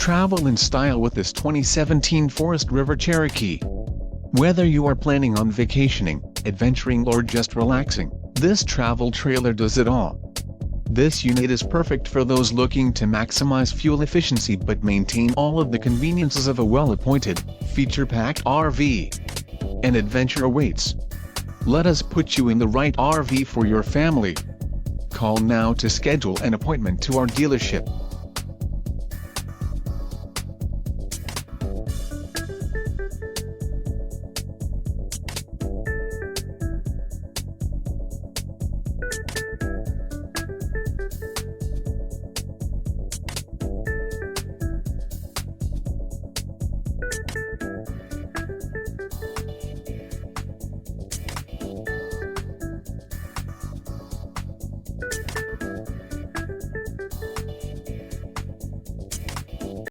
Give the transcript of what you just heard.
Travel in style with this 2017 Forest River Cherokee. Whether you are planning on vacationing, adventuring or just relaxing, this travel trailer does it all. This unit is perfect for those looking to maximize fuel efficiency but maintain all of the conveniences of a well-appointed, feature-packed RV. An adventure awaits. Let us put you in the right RV for your family. Call now to schedule an appointment to our dealership.